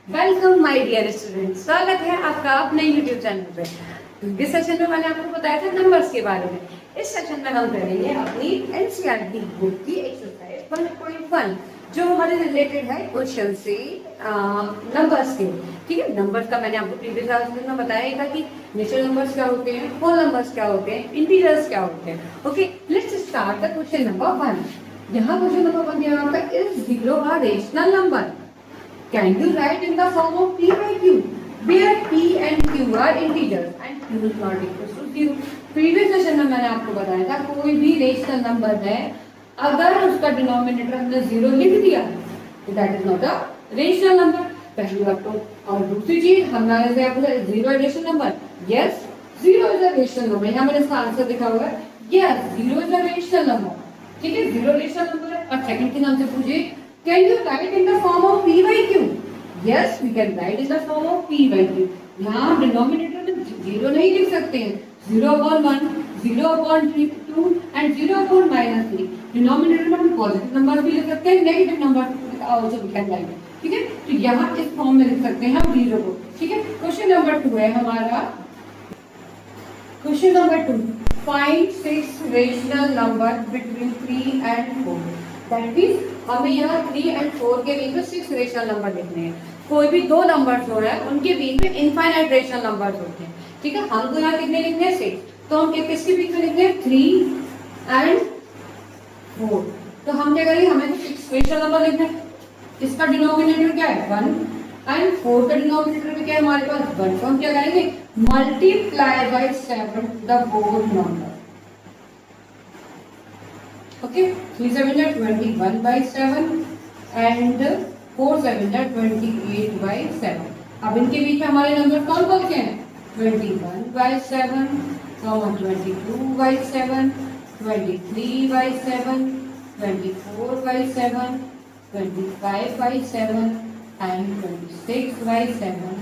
Welcome my dear student, स्वागत है आपका अपने यूट्यूब चैनल पे। इस सेशन में मैंने आपको बताया था नंबर्स के बारे में। इस सेशन में हम करेंगे अपनी एनसीईआरटी बुक की एक्सरसाइज 1.1 जो हमारे रिलेटेड है क्वेश्चन से नंबर्स के। ठीक है, नंबर्स का मैंने आपको प्रीवियस क्लास में बताया था कि नेचुरल नंबर्स क्या होते हैं, होल नंबर्स क्या होते हैं, इंटीजर्स क्या होते हैं। Okay, let's start the question number 1। यहाँ क्वेश्चन नंबर 1 दिया आपका, is zero a rational number? Can you write in the form of p by q, where p and q are integers and q is not equal to 0? Previous session में मैंने आपको बताया था कोई भी rational number है, अगर उसका डिनोमिनेटर हमने 0 लिख दिया तो that is not a rational number, पहली बात तो। और दूसरी चीज हमारे से आपको 0 rational number, yes 0 is a rational number. यहाँ मैंने इसका आंसर लिखा हुआ है, yes 0 is a rational number. ठीक है, 0 रेशनल नंबर है। और सेकंड के नाम से पूछिए, can you write in the form of p by q? Yes, we can write in the form of p by q. यहाँ हम डिनोमिनेटर में 0 नहीं लिख सकते हैं, 0/1, 0/2 and 0/-3। डिनोमिनेटर में हम पॉजिटिव नंबर भी लिख सकते हैं, negative number also we can write. ठीक है, तो यहाँ इस फॉर्म में लिख सकते हैं हम 0 को। ठीक है, क्वेश्चन नंबर 2 है हमारा। Question number 2, find 6 rational number between 3 and 4। That means हमें यहाँ 3 and 4 के बीच में 6 रेशनल नंबर लिखने हैं। कोई भी दो नंबर्स हो रहा है उनके बीच में इनफाइनाइट रेशनल नंबर्स होते हैं। ठीक है, हमको यहाँ कितने लिखने हैं? 6। तो हम किसके बीच में लिखने हैं? 3 and 4। तो हम क्या करेंगे, हमें तो 6 रेशनल नंबर लिखना है। इसका डिनोमिनेटर क्या है? 1 and 4 का डिनोमिनेटर भी क्या है हमारे पास? 1। तो हम क्या करेंगे? Multiply by 7 the whole number. Okay, 3 7 are 21 by 7 and 4 7 are 28 by 7। अब इनके बीच में हमारे नंबर कौन कौन से हैं? 21 by 7, 22 by 7, 23 by 7, 24 by 7, 25 by 7 and 26 by 7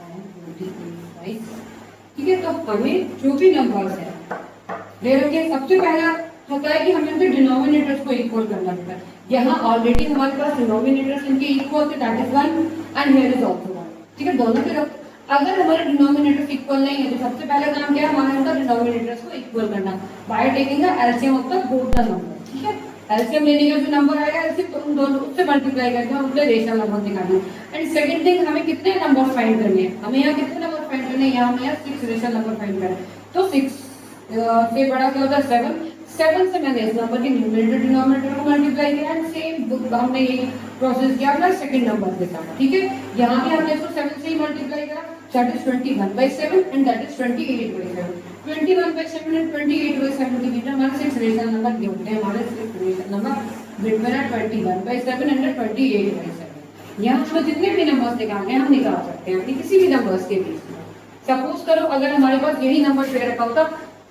and 28 by 7। ठीक है, तो हमें जो भी नंबर्स है ले रखे, सबसे पहला होता है कि हमें उनके डिनोमिनेटर्स को इक्वल करना होता है। यहाँ ऑलरेडी हमारे पास डिनोमिनेटर्स इनके इक्वल थे, that is 1 and here is also 1। ठीक है, दोनों के अगर हमारे डिनोमिनेटर्स इक्वल नहीं है तो सबसे पहला काम क्या है हमारा, उनका डिनोमिनेटर्स को इक्वल करना by taking the LCM of the both the number. ठीक है, एलसीएम लेने का जो नंबर आएगा एलसीएम तो उन दोनों उससे मल्टीप्लाई करके हम उससे रेशनल नंबर निकालना है। एंड सेकंड थिंग, हमें कितने नंबर फाइंड करने हैं? हमें यहाँ कितने नंबर फाइंड करने हैं? यहाँ हमें यहाँ 6 रेशनल नंबर फाइंड करना है। तो 6 से बड़ा क्या होता है? 7। 7 से मैंने इस नंबर के न्यूमरेटर डिनोमिनेटर को मल्टीप्लाई किया एंड सेम हमने ये प्रोसेस किया अपना सेकंड नंबर के साथ। ठीक है, यहाँ भी हमने इसको 7 से ही मल्टीप्लाई करा, that is 21 by 7 and that is 28 by 7। 21 by 7 and 28 by 7 के बीच में हमारे 6 रेशनल नंबर दिए होते हैं। हमारे 6 rational number between 21 by 7 and 28 by 7। यहाँ हमें जितने भी नंबर्स निकालने हैं हम निकाल सकते हैं किसी भी नंबर्स के बीच में। सपोज करो अगर हमारे पास यही नंबर दे रखा होता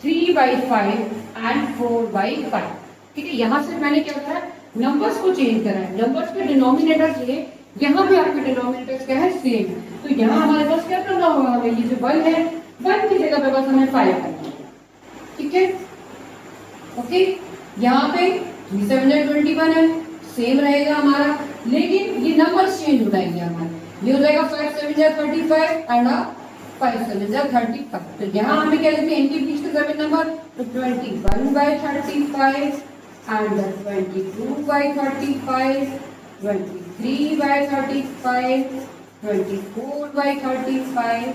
3 by 5 and 4 by 5। ठीक है, यहाँ से मैंने क्या करा, नंबर्स को चेंज करा है, नंबर्स के डिनोमिनेटर्स लिए, यहाँ पे आपके डिनोमिनेटर्स क्या है? सेम। तो यहाँ हमारे पास क्या करना होगा, हमें ये जो 1 है 1 की जगह पे बस हमें 5 करना होगा। ठीक है, ओके, यहाँ पे 3 7 है 21 है, सेम रहेगा हमारा, लेकिन ये नंबर्स चेंज हो जाएंगे हमारे। ये हो जाएगा 5 7 है 35 एंड 5 7 है 35। तो यहाँ हमें क्या लिखते हैं इनके बीच का सभी नंबर? तो 21 by 35 and 22 by 35, 23 by 35, 24 by 35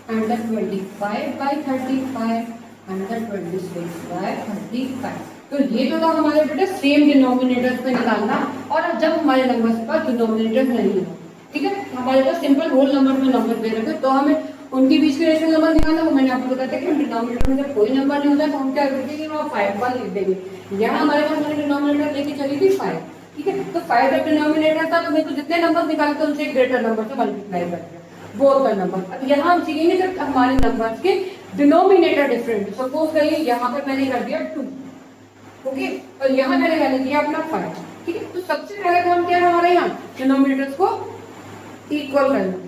and 25 by 35 and 26 by 35। तो ये तो था हमारे बेटे सेम डिनोमिनेटर्स पे निकालना। और जब हमारे नंबर के पास डिनोमिनेटर नहीं है, ठीक है, हमारे पास सिंपल होल नंबर में नंबर दे रखे, तो हमें उनके बीच के रेशनल नंबर निकालना। वो मैंने आपको बताया था कि डिनोमिनेटर में जब कोई नंबर नहीं होता तो हम क्या करते हैं, वहाँ 5 1 लिख देंगे। यहाँ हमारे पास मैंने डिनोमिनेटर लेके चली थी 5। ठीक है, तो 5 जब डिनोमिनेटर था तो मेरे को जितने नंबर निकालते उनसे एक ग्रेटर नंबर से मल्टीप्लाई करते बोथ का नंबर। अब यहाँ हम सीखेंगे जब हमारे नंबर के डिनोमिनेटर डिफरेंट। सपोज करिए यहाँ पर मैंने कर दिया 2, ओके, और यहाँ मैंने क्या लिख दिया अपना 5। ठीक है, तो सबसे पहले काम क्या है हमारे यहाँ डिनोमिनेटर्स को इक्वल करना।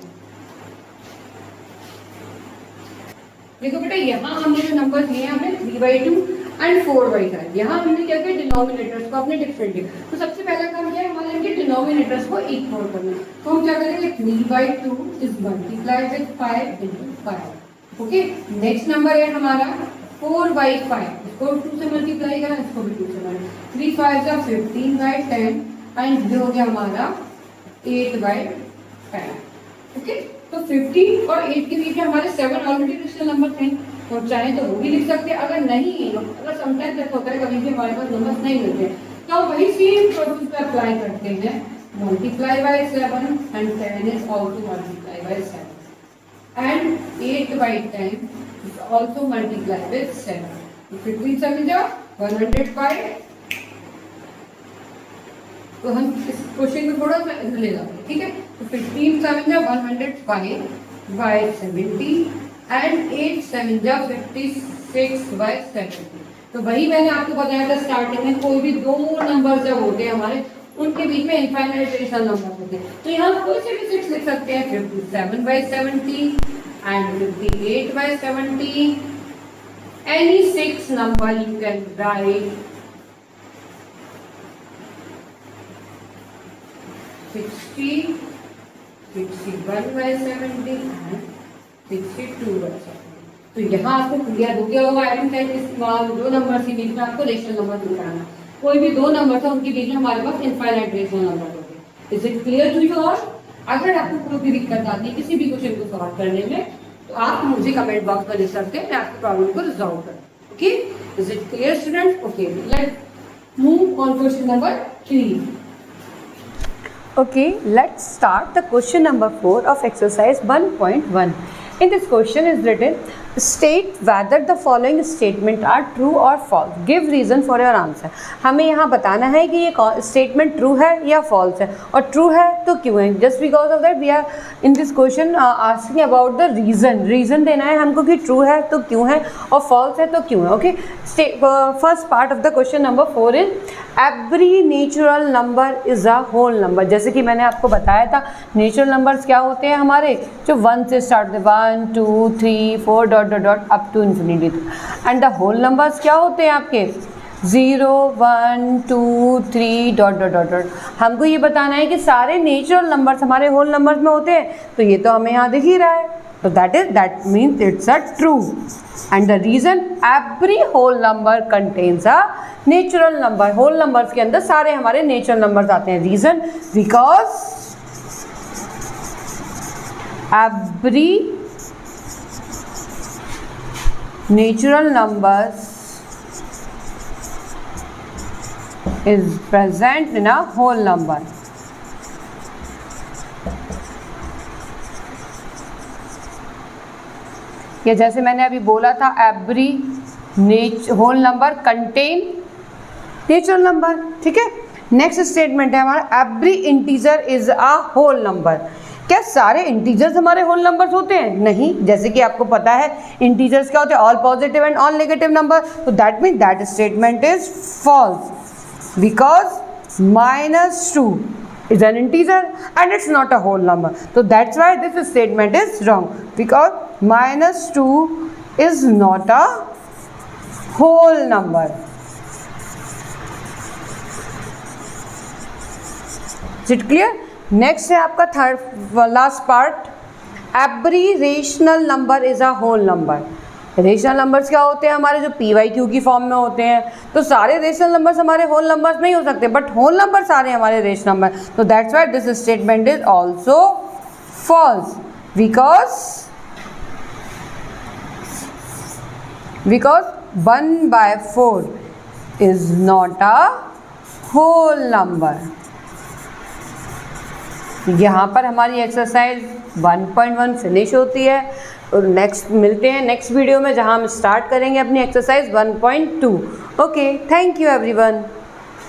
देखो बेटा, यहाँ हमने जो नंबर दिए हैं हमने 3/2 एंड 4/5। यहाँ हमने क्या किया, डिनोमिनेटर्स को अपने डिफरेंट किया। तो सबसे पहला काम क्या है हमारे, इनके डिनोमिनेटर्स को इक्वल करना। तो हम क्या करेंगे, 3/2 is multiply with 5 into 5। Okay, next number है हमारा 4/5, इसको 2 से मल्टीप्लाई करना, इसको भी 2 से मल्टीप्लाई। 3 5 जा 15/10 एंड ये हो गया हमारा 8/10। ओके, तो 15 और 8 के बीच में हमारे 7 ऑलरेडी रेशनल नंबर थे, तो चाहे तो वो भी लिख सकते हैं। अगर नहीं, अगर समटाइम्स ऐसा होता है कभी भी हमारे पास नंबर्स नहीं मिलते, तो हम वही सेम प्रोसेस पे अप्लाई करते हैं, multiply by 7 and 7 is also multiply by 7 and 8/10 is also multiply with 7। तो 15 समझो 105। तो हम इस क्वेश्चन को थोड़ा सा ले जाते हैं, ठीक है। तो 15 7 जा 105 बाय 70 एंड 8 7 जा 56 बाय 70। तो वही मैंने आपको बताया था स्टार्टिंग में, कोई भी दो नंबर जब होते हैं हमारे, उनके बीच में इनफाइनाइट रेशनल नंबर होते हैं। तो यहाँ कोई से भी 6 लिख सकते हैं, 57 by 70 and 58 by 70। Any 6 number you can write 60, 61 by 70 and 62 by 70। तो यहाँ आपको क्लियर हो गया होगा आइडेंटिफाई इस्तेमाल, दो नंबर से बीच में आपको रेशनल नंबर निकालना। कोई भी दो नंबर था उनके बीच में हमारे पास इनफाइनाइट रेशनल नंबर होते। Is it clear to you all? अगर आपको कोई भी दिक्कत आती है किसी भी क्वेश्चन को सॉल्व करने में, तो आप मुझे कमेंट बॉक्स में लिख सकते हैं, मैं आपकी प्रॉब्लम को रिजॉल्व करूँ। Okay, is it clear student? Okay, let's move on question number 3। Okay, let's start the question number 4 of exercise 1.1. In this question is written, state whether the following statement are true or false. Give reason for your answer. हमें यहाँ बताना है कि ये statement true है या false है, और true है तो क्यों है. Just because of that we are in this question asking about the reason. Reason देना है हमको कि true है तो क्यों है और false है तो क्यों है. Okay, first part of the question number 4 is every natural number is a whole number. जैसे कि मैंने आपको बताया था नेचुरल नंबर्स क्या होते हैं हमारे, जो 1 से स्टार्ट होते हैं, 1 2 3 4 dot dot dot up to infinity. And the whole numbers क्या होते हैं आपके, 0 1 2 3 डॉट डॉट डॉट डॉट। हमको ये बताना है कि सारे नेचुरल नंबर्स हमारे होल नंबर्स में होते हैं, तो ये तो हमें यहाँ दिख ही रहा है, तो that means it's a true. And the reason every whole number contains a natural number. whole numbers के अंदर सारे हमारे natural numbers आते हैं. Reason because every natural numbers is present in a whole number. या जैसे मैंने अभी बोला था every whole number contain natural number. ठीक है, नेक्स्ट स्टेटमेंट है हमारा every integer is a whole number. क्या सारे इंटीजर्स हमारे होल नंबर्स होते हैं? नहीं. जैसे कि आपको पता है इंटीजर्स क्या होते हैं, all positive and all negative number. तो that mean that statement is false because -2 is an integer and it's not a whole number. So that's why this statement is wrong, because -2 is not a whole number. Is it clear? Next है आपका third last part, every rational number is a whole number. Rational numbers क्या होते हैं हमारे, जो PYQ की form में होते हैं. तो सारे रेशनल नंबर्स हमारे होल नंबर्स नहीं हो सकते, बट होल नंबर सारे हमारे रेशनल नंबर. तो that's why this statement is also false because 1/4 is not a whole number. यहाँ पर हमारी एक्सरसाइज 1.1 फिनिश होती है, और नेक्स्ट मिलते हैं नेक्स्ट वीडियो में जहाँ हम स्टार्ट करेंगे अपनी exercise 1.2. Okay, thank you everyone.